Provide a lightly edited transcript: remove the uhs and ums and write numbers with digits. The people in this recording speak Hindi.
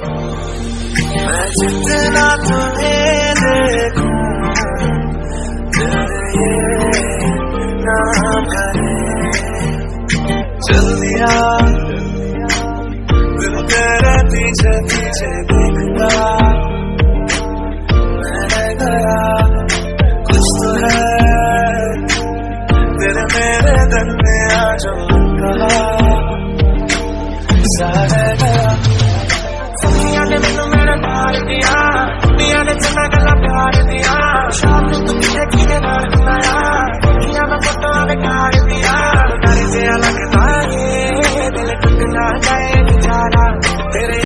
मैं जितना तुम्हें देखूं दिल ये ना भरे। चल दिया दिल तेरे पीछे पीछे देखता मैं रह गया। कुछ तो है तेरे मेरे दिल में आज कहा सा रह गया। दुनिया ने मैनू मेरा प्यार दिया, दुनिया ने चंगा गला प्यार दिया। शाम को तू किने किने नाल बनाया, दुनिया में फोटो बेकार